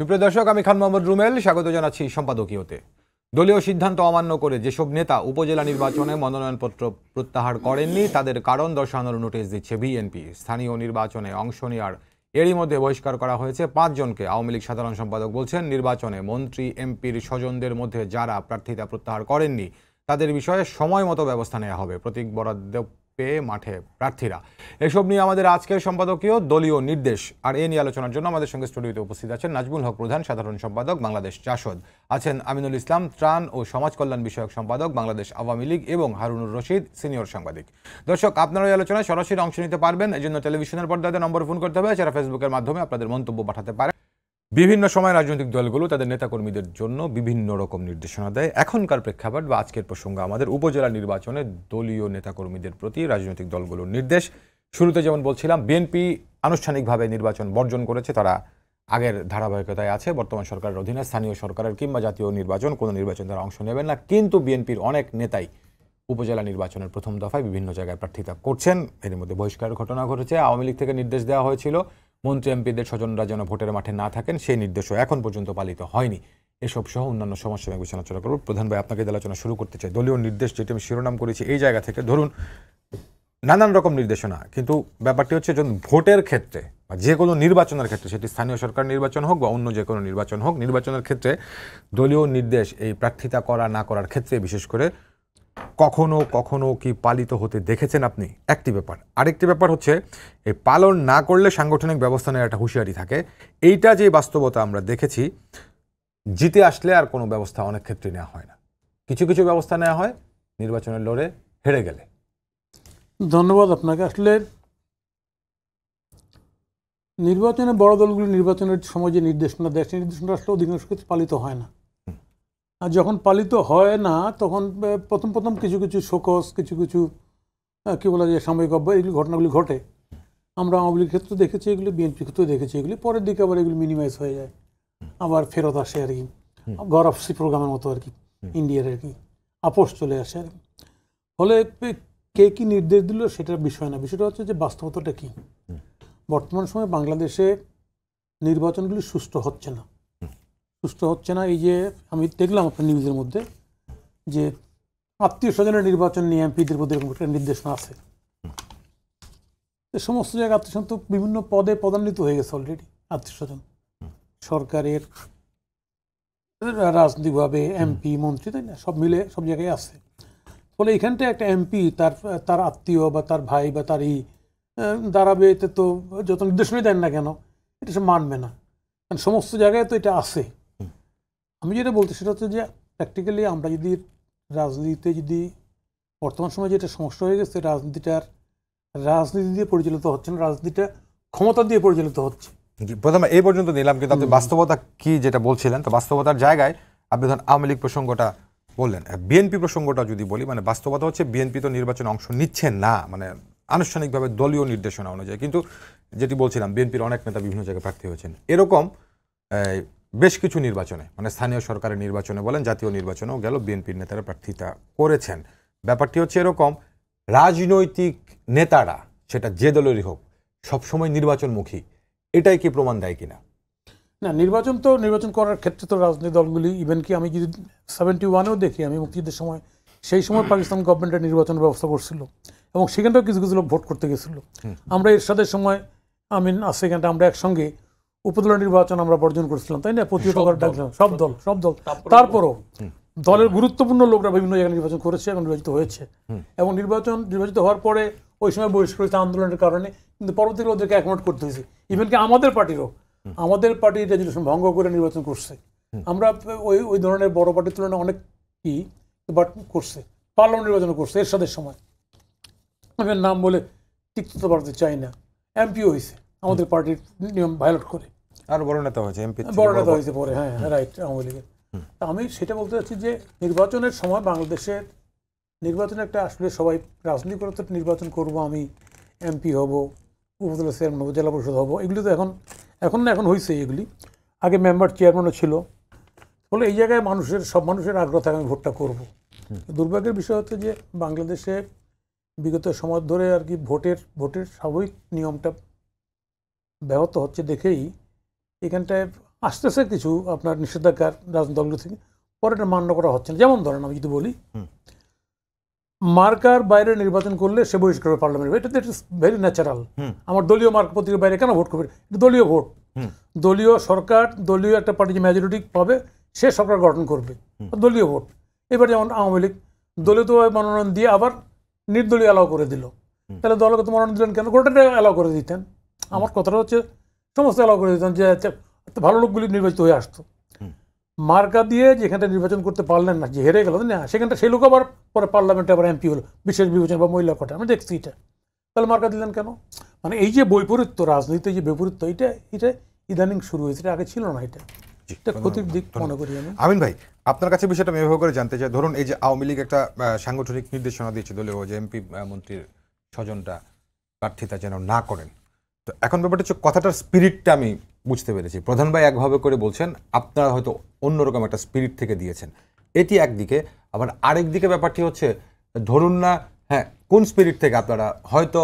সুপ্রিয় দর্শক, আমি খান মোহাম্মদ রুমেল স্বাগত জানাচ্ছি সম্পাদকীয়তে। দলীয় সিদ্ধান্ত অমান্য করে যেসব নেতা উপজেলা নির্বাচনে মনোনয়নপত্র প্রত্যাহার করেননি তাদের কারণ দর্শানোর নোটিশ দিচ্ছে বিএনপি। স্থানীয় নির্বাচনে অংশ নেওয়ার এরই মধ্যে বহিষ্কার করা হয়েছে 5 জনকে। আওয়ামী লীগ সাধারণ সম্পাদক বলছেন, নির্বাচনে মন্ত্রী এমপির স্বজনদের মধ্যে যারা প্রার্থিতা প্রত্যাহার করেননি তাদের বিষয়ে সময় মতো ব্যবস্থা নেওয়া হবে। প্রতীক বরাদ্দ পেয়ে মাঠে প্রার্থীরা। এসব নিয়ে আমাদের আজকের সম্পাদকীয় দলীয় নির্দেশ। আর এ নিয়ে আলোচনার জন্য আমাদের সঙ্গে স্টুডিওতে উপস্থিত আছেন নাজমুল হক প্রধান, সাধারণ সম্পাদক বাংলাদেশ জাসদ, আছেন আমিনুল ইসলাম, ত্রাণ ও সমাজ কল্যাণ বিষয়ক সম্পাদক বাংলাদেশ আওয়ামী লীগ, এবং হারুনুর রশিদ, সিনিয়র সাংবাদিক। দর্শক, আপনারা এই আলোচনায় সরাসরি অংশ নিতে পারবেন। এই জন্য টেলিভিশনের পর্দাতে নম্বর ফোন করতে হবে, এছাড়া ফেসবুকের মাধ্যমে আপনাদের মন্তব্য পাঠাতে পারেন। বিভিন্ন সময় রাজনৈতিক দলগুলো তাদের নেতাকর্মীদের জন্য বিভিন্ন রকম নির্দেশনা দেয়। এখনকার প্রেক্ষাপট বা আজকের প্রসঙ্গ আমাদের উপজেলা নির্বাচনে দলীয় নেতাকর্মীদের প্রতি রাজনৈতিক দলগুলোর নির্দেশ। শুরুতে যেমন বলছিলাম, বিএনপি আনুষ্ঠানিকভাবে নির্বাচন বর্জন করেছে, তারা আগের ধারাবাহিকতায় আছে। বর্তমান সরকারের অধীনে স্থানীয় সরকারের কিংবা জাতীয় নির্বাচন কোনো নির্বাচন তারা অংশ নেবেন না। কিন্তু বিএনপির অনেক নেতাই উপজেলা নির্বাচনের প্রথম দফায় বিভিন্ন জায়গায় প্রার্থিতা করছেন। এর মধ্যে বহিষ্কারের ঘটনা ঘটেছে। আওয়ামী লীগ থেকে নির্দেশ দেওয়া হয়েছিল মন্ত্রী এমপিদের স্বজনরা যেন ভোটের মাঠে না থাকেন, সেই নির্দেশও এখন পর্যন্ত পালিত হয়নি। এসব সহ অন্যান্য সমস্যা আমি আলোচনা করব। প্রধান ভাই, আপনাকে আলোচনা শুরু করতে চাই। দলীয় নির্দেশ যেটি আমি শিরোনাম করেছি এই জায়গা থেকে, ধরুন নানান রকম নির্দেশনা, কিন্তু ব্যাপারটি হচ্ছে যখন ভোটের ক্ষেত্রে বা যে কোনো নির্বাচনের ক্ষেত্রে, সেটি স্থানীয় সরকার নির্বাচন হোক বা অন্য যে কোনো নির্বাচন হোক, নির্বাচনের ক্ষেত্রে দলীয় নির্দেশ এই প্রার্থিতা করা না করার ক্ষেত্রে বিশেষ করে কখনো কখনো কি পালিত হতে দেখেছেন আপনি? একটি ব্যাপার। আরেকটি ব্যাপার হচ্ছে, এই পালন না করলে সাংগঠনিক ব্যবস্থা নেওয়ার একটা হুঁশিয়ারি থাকে। এইটা যে বাস্তবতা আমরা দেখেছি, জিতে আসলে আর কোনো ব্যবস্থা অনেক ক্ষেত্রে নেওয়া হয় না, কিছু কিছু ব্যবস্থা নেওয়া হয় নির্বাচনের লড়ে হেরে গেলে। ধন্যবাদ আপনাকে। আসলে নির্বাচনে বড় দলগুলি নির্বাচনের সময় যে নির্দেশনা দেয়, সেই নির্দেশনা আসলে অধিকাংশ ক্ষেত্রে পালিত হয় না। আর যখন পালিত হয় না তখন প্রথম প্রথম কিছু কিছু শোকস, কিছু কিছু কী বলা যায় সাময়িক অব্যয় এগুলি ঘটনাগুলি ঘটে। আমরা আওয়ামী লীগের ক্ষেত্রে দেখেছি এগুলি, বিএনপির ক্ষেত্রেও দেখেছি এগুলি। পরের দিকে আবার এগুলি মিনিমাইজ হয়ে যায়, আবার ফেরত আসে আর কি, গড় অফ সি প্রোগ্রামের মতো আর কি, ইন্ডিয়ার আর কি আপোষ চলে আসে আর কি। ফলে কে কী নির্দেশ দিল সেটার বিষয় না, বিষয়টা হচ্ছে যে বাস্তবতাটা কী। বর্তমান সময়ে বাংলাদেশে নির্বাচনগুলি সুষ্ঠু হচ্ছে না, সুষ্ঠু হচ্ছে না। এই যে আমি দেখলাম আপনার নিউজের মধ্যে যে আত্মীয় স্বজনের নির্বাচন নিয়ে এমপিদের মধ্যে এরকম একটা নির্দেশনা আছে। সমস্ত জায়গায় আত্মীয় স্বজন তো বিভিন্ন পদে পদান্বিত হয়ে গেছে অলরেডি। আত্মীয় স্বজন সরকারের, রাজনৈতিকভাবে এমপি, মন্ত্রী, তাই না, সব মিলে সব জায়গায় আছে। ফলে এখানটা একটা এমপি তার আত্মীয় বা তার ভাই বা তার দাঁড়াবে, এতে তো যত নির্দেশনাই দেন না কেন এটা সে মানবে না, কারণ সমস্ত জায়গায় তো এটা আছে। আমি যেটা বলতে সেটা হচ্ছে যে প্র্যাকটিক্যালি আমরা যদি রাজনীতিতে যদি বর্তমান সময়ে যেটা সমস্যা হয়ে গেছে, রাজনীতি দিয়ে পরিচালিত হচ্ছে না, রাজনীতিটা ক্ষমতা দিয়ে পরিচালিত হচ্ছে। প্রথমে এই পর্যন্ত নিলাম, কিন্তু আপনি বাস্তবতা কি যেটা বলছিলেন, তো বাস্তবতার জায়গায় আপনি ধরুন আওয়ামী লীগ প্রসঙ্গটা বললেন, বিএনপি প্রসঙ্গটা যদি বলি, মানে বাস্তবতা হচ্ছে বিএনপি তো নির্বাচনে অংশ নিচ্ছে না, মানে আনুষ্ঠানিকভাবে দলীয় নির্দেশনা অনুযায়ী। কিন্তু যেটি বলছিলাম, বিএনপির অনেক নেতা বিভিন্ন জায়গায় প্রার্থী হয়েছেন। এরকম বেশ কিছু নির্বাচনে, মানে স্থানীয় সরকারের নির্বাচনে বলেন, জাতীয় নির্বাচনেও গেল বিএনপির নেতারা প্রার্থিতা করেছেন। ব্যাপারটি হচ্ছে এরকম, রাজনৈতিক নেতারা সেটা যে দলেরই হোক সবসময় নির্বাচনমুখী, এটাই কি প্রমাণ দেয় কিনা? না, নির্বাচন করার ক্ষেত্রে তো রাজনৈতিক দলগুলি, ইভেন কি আমি যদি 71-এও দেখি, আমি মুক্তিযুদ্ধের সময়, সেই সময় পাকিস্তান গভর্নমেন্টের নির্বাচনের ব্যবস্থা করছিল এবং সেখানটাও কিছু কিছু লোক ভোট করতে গেছিল। আমরা এরশাদের সময় সেখানটা আমরা একসঙ্গে উপজেলা নির্বাচন আমরা বর্জন করছিলাম, তাই না, প্রতিহত করার ডাকছিলাম সব দল। তারপরও দলের গুরুত্বপূর্ণ লোকরা বিভিন্ন জায়গায় নির্বাচন করেছে এবং নির্বাচিত হয়েছে, এবং নির্বাচিত হওয়ার পরে ওই সময় বহিষ্কৃত আন্দোলনের কারণে কিন্তু পরবর্তীতে ওদেরকে অ্যাকোমোডেট করতে হয়েছে। ইভেন কি আমাদের পার্টির রেজুলেশন ভঙ্গ করে নির্বাচন করছে। আমরা ওই ধরনের বড় পার্টির তুলনায় অনেক বাট করছে, পার্লামেন্ট নির্বাচন করছে এরশাদের সময়। আমি নাম বলে তিক্ততা বাড়াতে চাই না, এমপিও হয়েছে আমাদের পার্টির নিয়ম ভায়োলেট করে, আর বড় নেতা হয়েছে, এমপি বড় নেতা হয়েছে পরে, হ্যাঁ রাইট, আওয়ামী লীগের। আমি সেটা বলতে চাচ্ছি যে নির্বাচনের সময় বাংলাদেশের নির্বাচনে একটা আসলে সবাই রাজনীতি করে তো নির্বাচন করবো, আমি এমপি হব, উপজেলা চেয়ারম্যান হবো, জেলা পরিষদ হবো, এগুলি তো এখন হয়েছে এগুলি। আগে মেম্বার চেয়ারম্যানও ছিল। ফলে এই জায়গায় সব মানুষের আগ্রহ থাকে আমি ভোটটা করবো। দুর্ভাগ্যের বিষয় হচ্ছে যে বাংলাদেশে বিগত সময় ধরে আর কি ভোটের স্বাভাবিক নিয়মটা ব্যাহত হচ্ছে দেখেই এখানটায় আসতেছে কিছু আপনার নিষেধাজ্ঞার রাজনৈতিক দলগুলো থেকে, পরে এটা মান্য করা হচ্ছে না। যেমন ধরেন আমি যদি বলি, মার্কার বাইরে নির্বাচন করলে সে বহিষ্কার হবে পার্লামেন্ট, এটা ভেরি ন্যাচারাল। আমার দলীয় মার্ক প্রতীকের বাইরে কেন ভোট করবে? এটা দলীয় ভোট, দলীয় সরকার, দলীয় একটা পার্টি যে মেজরিটি পাবে সে সরকার গঠন করবে, দলীয় ভোট। এবার যেমন আওয়ামী লীগ দলীয় মনোনয়ন দিয়ে আবার নির্দলীয় অ্যালাউ করে দিল, তাহলে দলগত মনোনয়ন দিলেন কেন? গোটাটা অ্যালাউ করে দিতেন। আমার কথাটা হচ্ছে সমস্ত অ্যালাউ করে দিতেন, যে ভালো লোকগুলি নির্বাচিত হয়ে আসতো। মার্কা দিয়ে যেখানটা নির্বাচন করতে পারলেন না, যে হেরে গেল না, সেখানটা সেই লোক আবার পরে পার্লামেন্টে আবার এমপি হলো, বিশেষ বিবেচনা বা মহিলা কোটা, আমি দেখছি এটা। তাহলে মার্কা দিলেন কেন? মানে এই যে বৈপরীত্য, রাজনীতিতে যে বৈপরীত্য, এটা ইদানিং শুরু হয়েছে, এটা আগে ছিল না। এটা ক্ষতির দিক মনে করি আমি। আমিন ভাই, আপনার কাছে বিষয়টা আমি এভাবে করে জানতে চাই, ধরুন এই যে আওয়ামী লীগ একটা সাংগঠনিক নির্দেশনা দিয়েছে দলীয় যে এমপি মন্ত্রীর স্বজনটা প্রার্থিতা যেন না করেন, তো এখন ব্যাপারটা হচ্ছে কথাটার স্পিরিটটা আমি বুঝতে পেরেছি। প্রধান ভাই একভাবে করে বলছেন, আপনারা হয়তো অন্যরকম একটা স্পিরিট থেকে দিয়েছেন, এটি একদিকে। আবার আরেক দিকে ব্যাপারটি হচ্ছে, ধরুন না, হ্যাঁ, কোন স্পিরিট থেকে আপনারা হয়তো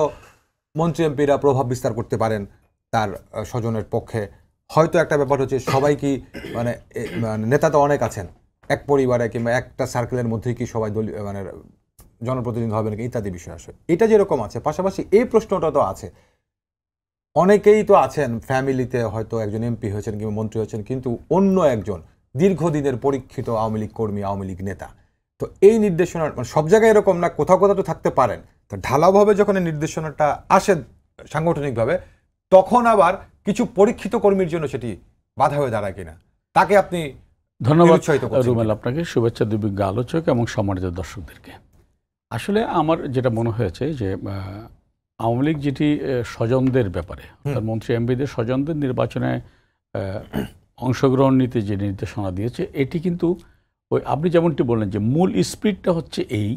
মন্ত্রী এমপিরা প্রভাব বিস্তার করতে পারেন তার স্বজনের পক্ষে, হয়তো একটা ব্যাপার হচ্ছে সবাই কি মানে নেতা তো অনেক আছেন, এক পরিবারে কিংবা একটা সার্কেলের মধ্যেই কি সবাই দলীয় মানে জনপ্রতিনিধি হবে নাকি ইত্যাদি বিষয় আসে, এটা যেরকম আছে, পাশাপাশি এই প্রশ্নটা তো আছে, অনেকেই তো আছেন ফ্যামিলিতে হয়তো একজন এমপি হয়েছেন কিংবা মন্ত্রী হয়েছেন, কিন্তু অন্য একজন দীর্ঘদিনের পরীক্ষিত আওয়ামী লীগ কর্মী, আওয়ামী লীগ নেতা। তো এই নির্দেশনা মানে সব জায়গায় এরকম না, কোথাও কোথাও তো থাকতে পারেন। তো ঢালাওভাবে যখন এই নির্দেশনাটা আসে সাংগঠনিকভাবে, তখন আবার কিছু পরীক্ষিত কর্মীর জন্য সেটি বাধা হয়ে দাঁড়ায় কিনা, তাকে আপনি ধন্যবাদ নিরুৎসাহিত করছেন রুমেল, কিনা? আপনাকে শুভেচ্ছা দুর্ভিজ্ঞ আলোচক এবং সম্মানিত দর্শকদেরকে। আসলে আমার যেটা মনে হয়েছে যে আওয়ামী লীগ যেটি স্বজনদের ব্যাপারে, তার মন্ত্রী এমপিদের স্বজনদের নির্বাচনে অংশগ্রহণ নিতে যে নির্দেশনা দিয়েছে, এটি কিন্তু ওই আপনি যেমনটি বললেন যে মূল স্পিরিটটা হচ্ছে এই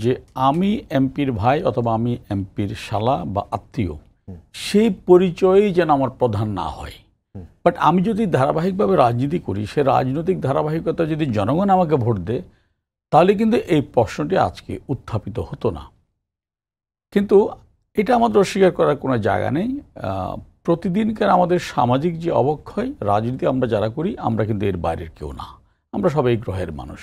যে আমি এমপির ভাই অথবা আমি এমপির শালা বা আত্মীয়, সেই পরিচয়ই যেন আমার প্রধান না হয়। বাট আমি যদি ধারাবাহিকভাবে রাজনীতি করি, সে রাজনৈতিক ধারাবাহিকতা যদি জনগণ আমাকে ভোট দেয়, তাহলে কিন্তু এই প্রশ্নটি আজকে উত্থাপিত হতো না। কিন্তু এটা আমাদের অস্বীকার করার কোনো জায়গা নেই। প্রতিদিনকার আমাদের সামাজিক যে অবক্ষয়, রাজনীতি আমরা যারা করি, আমরা কিন্তু এর বাইরের কেউ না, আমরা সবাই গ্রহের মানুষ,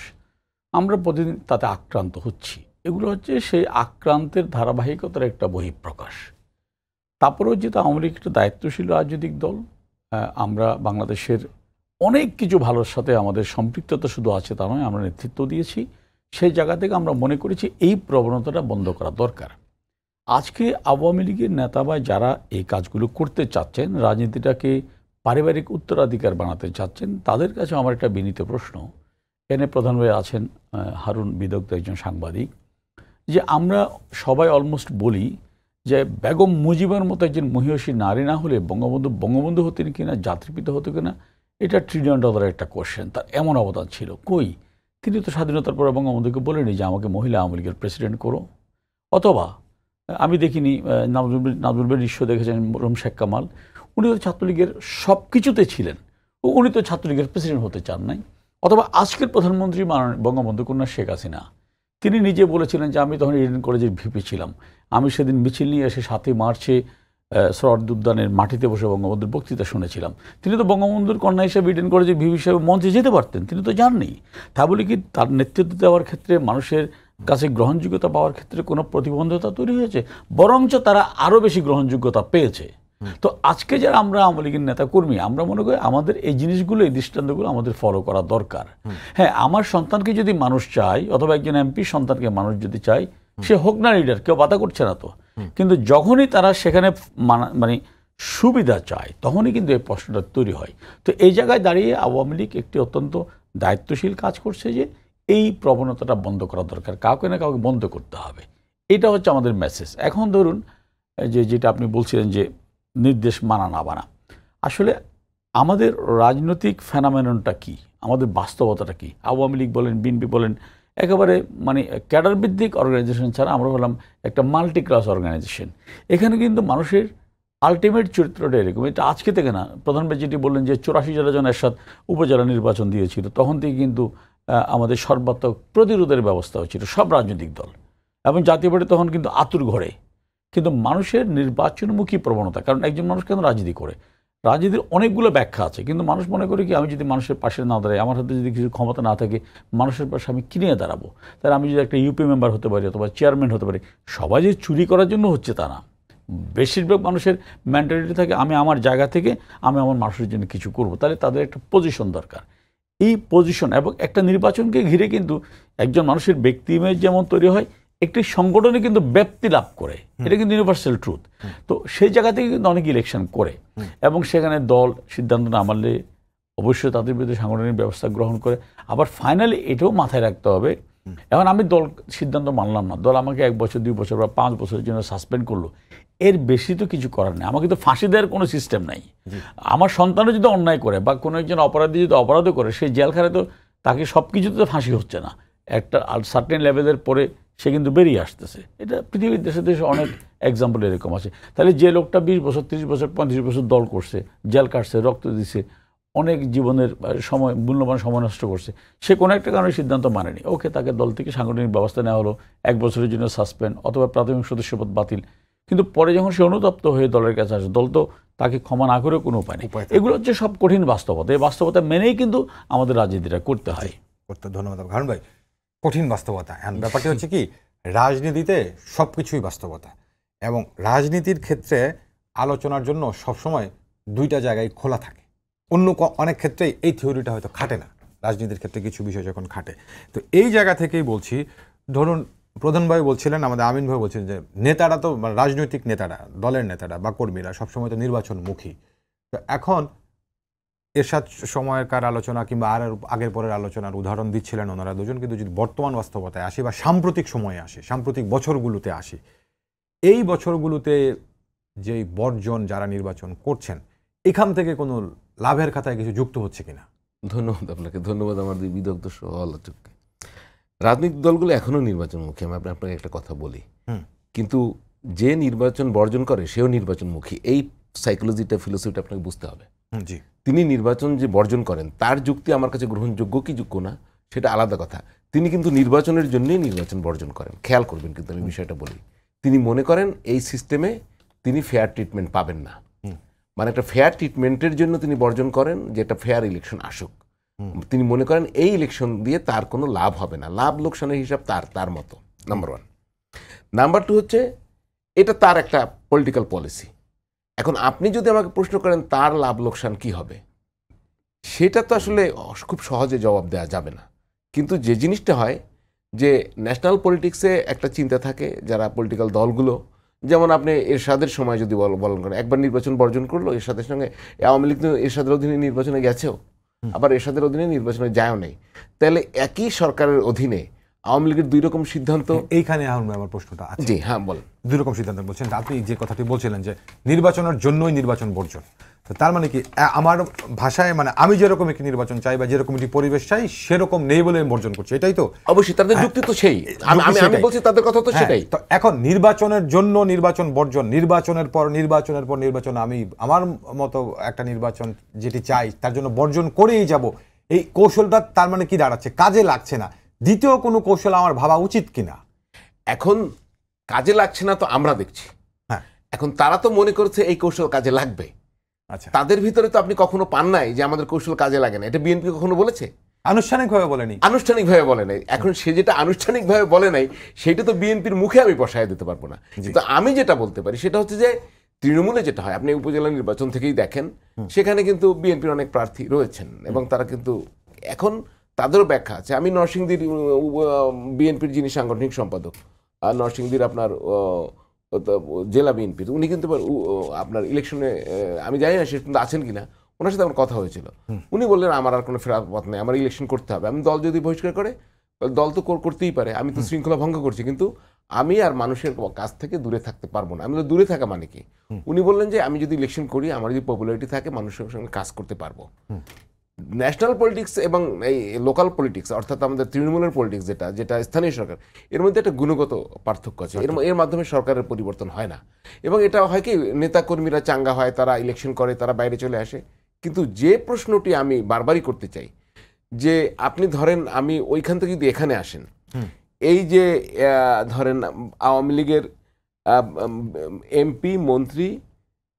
আমরা প্রতিদিন তাতে আক্রান্ত হচ্ছি। এগুলো হচ্ছে সেই আক্রান্তের ধারাবাহিকতার একটা বহিঃপ্রকাশ। তারপরেও যেহেতু আওয়ামী লীগ একটা দায়িত্বশীল রাজনৈতিক দল, আমরা বাংলাদেশের অনেক কিছু ভালোর সাথে আমাদের সম্পৃক্ততা শুধু আছে তা নয়, আমরা নেতৃত্ব দিয়েছি। সেই জায়গা থেকে আমরা মনে করেছি এই প্রবণতাটা বন্ধ করা দরকার। আজকে আওয়ামী লীগের নেতা বা যারা এই কাজগুলো করতে চাচ্ছেন, রাজনীতিটাকে পারিবারিক উত্তরাধিকার বানাতে চাচ্ছেন, তাদের কাছে আমার একটা বিনীত প্রশ্ন, এনে প্রধান হয়ে আছেন হারুন বিদগ্ধ একজন সাংবাদিক, যে আমরা সবাই অলমোস্ট বলি যে বেগম মুজিবের মতো একজন মহিষী নারী না হলে বঙ্গবন্ধু হতেন কিনা, জাতির হতো কিনা, এটা $1 ট্রিলিয়ন একটা কোশ্চেন। তার এমন অবদান ছিল। কই, তিনি তো স্বাধীনতার পরে বঙ্গবন্ধুকে বলেনি যে আমাকে মহিলা আওয়ামী লীগের প্রেসিডেন্ট করো। অথবা আমি দেখিনি, নাজমুল বিশ্ব দেখেছেন রুম শেখ কামাল, উনি তো ছাত্রলীগের সব কিছুতে ছিলেন, উনি তো ছাত্রলীগের প্রেসিডেন্ট হতে চান নাই। অথবা আজকের প্রধানমন্ত্রী বঙ্গবন্ধু কন্যা শেখ হাসিনা, তিনি নিজে বলেছিলেন যে আমি তখন ইডেন কলেজের ভিপি ছিলাম, আমি সেদিন মিছিল নিয়ে এসে 7ই মার্চে সরওয়ার্দী উদ্যানের মাটিতে বসে বঙ্গবন্ধুর বক্তৃতা শুনেছিলাম। তিনি তো বঙ্গবন্ধুর কন্যা হিসেবে ইডেন কলেজের ভিপি হিসেবে মঞ্চে যেতে পারতেন, তিনি তো যাননি। তা বলে কি তার নেতৃত্ব দেওয়ার ক্ষেত্রে, মানুষের কাছে গ্রহণযোগ্যতা পাওয়ার ক্ষেত্রে কোনো প্রতিবন্ধকতা তৈরি হয়েছে? বরঞ্চ তারা আরও বেশি গ্রহণযোগ্যতা পেয়েছে। তো আজকে যারা আমরা আওয়ামী লীগের নেতা কর্মী, আমরা মনে করি আমাদের এই জিনিসগুলো, এই দৃষ্টান্তগুলো আমাদের ফলো করা দরকার। হ্যাঁ, আমার সন্তানকে যদি মানুষ চায়, অথবা একজন এমপি সন্তানকে মানুষ যদি চায়, সে হোক না লিডার, কেউ বাধা করছে না তো। কিন্তু যখনই তারা সেখানে মানে সুবিধা চায়, তখনই কিন্তু এই প্রশ্নটা তৈরি হয়। তো এই জায়গায় দাঁড়িয়ে আওয়ামী লীগ একটি অত্যন্ত দায়িত্বশীল কাজ করছে যে এই প্রবণতাটা বন্ধ করা দরকার, কাউকে না কাউকে বন্ধ করতে হবে। এটা হচ্ছে আমাদের মেসেজ। এখন ধরুন যেটা আপনি বলছিলেন যে নির্দেশ মানা না মানা, আসলে আমাদের রাজনৈতিক ফেনামেননটা কি, আমাদের বাস্তবতাটা কি? আওয়ামী লীগ বলেন, বিএনপি বলেন, একেবারে মানে ক্যাডার ভিত্তিক অর্গানাইজেশন ছাড়া আমরা হলাম একটা মাল্টি ক্লাস অর্গানাইজেশন। এখানে কিন্তু মানুষের আলটিমেট চরিত্রটা এরকম। এটা আজকে থেকে না, প্রধানমন্ত্রী যেটি বললেন যে 84 জন এরশাদ উপজেলা নির্বাচন দিয়েছিল, তখন থেকে কিন্তু আমাদের সর্বাত্মক প্রতিরোধের ব্যবস্থা হচ্ছিল সব রাজনৈতিক দল, এবং জাতীয় পার্টি তখন কিন্তু আতুর ঘরে। কিন্তু মানুষের নির্বাচনমুখী প্রবণতা, কারণ একজন মানুষ কেন রাজনীতি করে, রাজনীতির অনেকগুলো ব্যাখ্যা আছে, কিন্তু মানুষ মনে করে কি আমি যদি মানুষের পাশে না দাঁড়াই, আমার হাতে যদি কিছু ক্ষমতা না থাকে, মানুষের পাশে আমি কি নিয়ে দাঁড়াবো? তাহলে আমি যদি একটা ইউপি মেম্বার হতে পারি অথবা চেয়ারম্যান হতে পারি, সবাই যে চুরি করার জন্য হচ্ছে তা না। বেশিরভাগ মানুষের মেন্টালিটি থাকে আমি আমার জায়গা থেকে আমি আমার মানুষের জন্য কিছু করব, তাহলে তাদের একটা পজিশন দরকার। এই পজিশন এবং একটা নির্বাচনকে ঘিরে কিন্তু একজন মানুষের ব্যক্তি ইমেজ যেমন তৈরি হয়, একটি সংগঠনে কিন্তু ব্যাপ্তি লাভ করে, এটা কিন্তু ইউনিভার্সাল ট্রুথ। তো সেই জায়গা থেকে কিন্তু অনেক ইলেকশন করে এবং সেখানে দল সিদ্ধান্ত না মানলে অবশ্যই তাদের বিরুদ্ধে সাংগঠনিক ব্যবস্থা গ্রহণ করে। আবার ফাইনালি এটাও মাথায় রাখতে হবে, এখন আমি দল সিদ্ধান্ত মানলাম না, দল আমাকে 1 বছর 2 বছর বা 5 বছরের জন্য সাসপেন্ড করলো, এর বেশি তো কিছু করার নেই। আমাকে তো ফাঁসি দেওয়ার কোনো সিস্টেম নাই। আমার সন্তানও যদি অন্যায় করে বা কোনো একজন অপরাধী যদি অপরাধও করে, সেই জেলখানে তো তাকে সব কিছুতে তো ফাঁসি হচ্ছে না, একটা সার্টেন লেভেলের পরে সে কিন্তু বেরিয়ে আসতেছে। এটা পৃথিবীর দেশে দেশে অনেক এক্সাম্পল এরকম আছে। তাহলে যে লোকটা 20 বছর 30 বছর 35 বছর দল করছে, জেল কাটছে, রক্ত দিছে, অনেক জীবনের সময় মূল্যবান সময় নষ্ট করছে, সে কোনো একটা কারণে সিদ্ধান্ত মানেনি, ওকে তাকে দল থেকে সাংগঠনিক ব্যবস্থা নেওয়া হলো, 1 বছরের জন্য সাসপেন্ড অথবা প্রাথমিক সদস্যপদ বাতিল। কিন্তু পরে যখন সে অনুতপ্ত হয়ে দলের কাছে আসে, দল তো তাকে ক্ষমা না করে কোনো উপায় নেই। এগুলো হচ্ছে সব কঠিন বাস্তবতা। এই বাস্তবতা মেনেই কিন্তু আমাদের রাজনীতিটা করতে হয়। ধন্যবাদ হারুন ভাই। কঠিন বাস্তবতা। এখন ব্যাপারটি হচ্ছে কি, রাজনীতিতে সব কিছুই বাস্তবতা, এবং রাজনীতির ক্ষেত্রে আলোচনার জন্য সবসময় 2টা জায়গায় খোলা থাকে। অন্য অনেক ক্ষেত্রেই এই থিওরিটা হয়তো খাটে না, রাজনীতির ক্ষেত্রে কিছু বিষয় যখন খাটে। তো এই জায়গা থেকেই বলছি, ধরুন প্রধান ভাই বলছিলেন, আমাদের আমিন ভাই বলছিলেন যে নেতারা তো, রাজনৈতিক নেতারা, দলের নেতারা বা কর্মীরা সবসময় তো নির্বাচনমুখী। তো এখন এরশাদ সময়কার আলোচনা কিংবা আর আগের পরের আলোচনার উদাহরণ দিচ্ছিলেন ওনারা দুজন, কিন্তু যদি বর্তমান বাস্তবতায় আসি বা সাম্প্রতিক সময়ে আসি, সাম্প্রতিক বছরগুলোতে আসি, এই বছরগুলোতে যেই বর্জন যারা নির্বাচন করছেন, এখান থেকে কোনো লাভের খাতায় কিছু যুক্ত হচ্ছে কিনা? ধন্যবাদ আপনাকে, ধন্যবাদ আমার দুই বিদগ্ধ সহ আলোচককে। রাজনৈতিক দলগুলো এখনো নির্বাচনমুখী, আমি আপনাকে একটা কথা বলি, কিন্তু যে নির্বাচন বর্জন করে সেও নির্বাচনমুখী। এই সাইকোলজিটা, ফিলোসফিটা আপনাকে বুঝতে হবে। জি, তিনি নির্বাচন যে বর্জন করেন তার যুক্তি আমার কাছে গ্রহণযোগ্য কি যোগ্য না সেটা আলাদা কথা। তিনি কিন্তু নির্বাচনের জন্যই নির্বাচন বর্জন করেন। খেয়াল করবেন কিন্তু আমি বিষয়টা বলি, তিনি মনে করেন এই সিস্টেমে তিনি ফেয়ার ট্রিটমেন্ট পাবেন না, মানে একটা ফেয়ার ট্রিটমেন্টের জন্য তিনি বর্জন করেন, যে একটা ফেয়ার ইলেকশন আসুক। তিনি মনে করেন এই ইলেকশন দিয়ে তার কোনো লাভ হবে না, লাভ লোকসানের হিসাব তার মতো, নাম্বার 1। নাম্বার 2 হচ্ছে এটা তার একটা পলিটিক্যাল পলিসি। এখন আপনি যদি আমাকে প্রশ্ন করেন তার লাভ লোকসান কি হবে, সেটা তো আসলে খুব সহজে জবাব দেওয়া যাবে না। কিন্তু যে জিনিসটা হয় যে ন্যাশনাল পলিটিক্সে একটা চিন্তা থাকে, যারা পলিটিক্যাল দলগুলো, যেমন আপনি এরশাদের সময় যদি বলন করেন, একবার নির্বাচন বর্জন করলো, এরশাদের সঙ্গে আওয়ামী লীগ এরশাদের অধীনে নির্বাচনে গেছেও, আবার এরশাদের অধীনে নির্বাচনে যায়ও নেই। তাহলে একই সরকারের অধীনে আওয়ামী লীগের 2 রকম সিদ্ধান্ত। এইখানে আমার প্রশ্নটা আছে। জি হ্যাঁ বলেন। 2 রকম সিদ্ধান্ত বলছেন, আপনি যে কথাটি বলছিলেন যে নির্বাচনের জন্যই নির্বাচন বর্জন, তো তার মানে কি, আমার ভাষায় মানে আমি যেরকম একটি নির্বাচন চাই বা যেরকম একটি পরিবেশ চাই সেরকম নেই বলে আমি বর্জন করছি, এটাই তো? অবশ্যই তাদের যুক্তি তো সেই, আমি বলছি তাদের কথা তো সেটাই। তো এখন নির্বাচনের জন্য নির্বাচন বর্জন, নির্বাচনের পর নির্বাচন, আমি আমার মতো একটা নির্বাচন যেটি চাই তার জন্য বর্জন করেই যাব, এই কৌশলটা তার মানে কি দাঁড়াচ্ছে, কাজে লাগছে না। দ্বিতীয় কোনো কৌশল আমার ভাবা উচিত কিনা? এখন কাজে লাগছে না তো আমরা দেখছি। হ্যাঁ, এখন তারা তো মনে করছে এই কৌশল কাজে লাগবে। আচ্ছা, তাদের ভিতরে তো আপনি কখনো পান নাই যে আমাদের কৌশল কাজে লাগে না। এটা বিএনপি কখনো বলেছে? আনুষ্ঠানিকভাবে বলেনি। আনুষ্ঠানিকভাবে বলে নাই। এখন সে যেটা আনুষ্ঠানিকভাবে বলে নাই সেটা তো বিএনপির মুখে আমি বসায় দিতে পারবো না। কিন্তু আমি যেটা বলতে পারি সেটা হচ্ছে যে তৃণমূলে যেটা হয়, আপনি উপজেলা নির্বাচন থেকেই দেখেন, সেখানে কিন্তু বিএনপির অনেক প্রার্থী রয়েছেন এবং তারা কিন্তু এখন তাদেরও ব্যাখ্যা আছে। আমি নরসিংদীর বিএনপির যিনি সাংগঠনিক সম্পাদক, আর নরসিংদীর আপনার জেলা বিএনপির, উনি কিন্তু আপনার ইলেকশনে, আমি জানি না সে কিন্তু আছেন কিনা, ওনার সাথে আমার কথা হয়েছিল। উনি বললেন আমার আর কোনো ফেরার পথ নেই, আমার ইলেকশন করতে হবে। আমি দল যদি বহিষ্কার করে, দল তো করতেই পারে, আমি তো শৃঙ্খলা ভঙ্গ করছি, কিন্তু আমি আর মানুষের কাছ থেকে দূরে থাকতে পারবো না। আমি তো দূরে থাকা মানে কি, উনি বললেন যে আমি যদি ইলেকশন করি, আমার যদি পপুলারিটি থাকে, মানুষের সঙ্গে কাজ করতে পারবো। ন্যাশনাল পলিটিক্স এবং এই লোকাল পলিটিক্স, অর্থাৎ আমাদের তৃণমূলের পলিটিক্স যেটা স্থানীয় সরকার, এর মধ্যে একটা গুণগত পার্থক্য আছে। এর মাধ্যমে সরকারের পরিবর্তন হয় না। এবং এটা হয় কি, নেতাকর্মীরা চাঙ্গা হয়, তারা ইলেকশন করে, তারা বাইরে চলে আসে। কিন্তু যে প্রশ্নটি আমি বারবারই করতে চাই, যে আপনি ধরেন আমি ওইখান থেকে যদি এখানে আসেন, এই যে ধরেন আওয়ামী লীগের এমপি, মন্ত্রী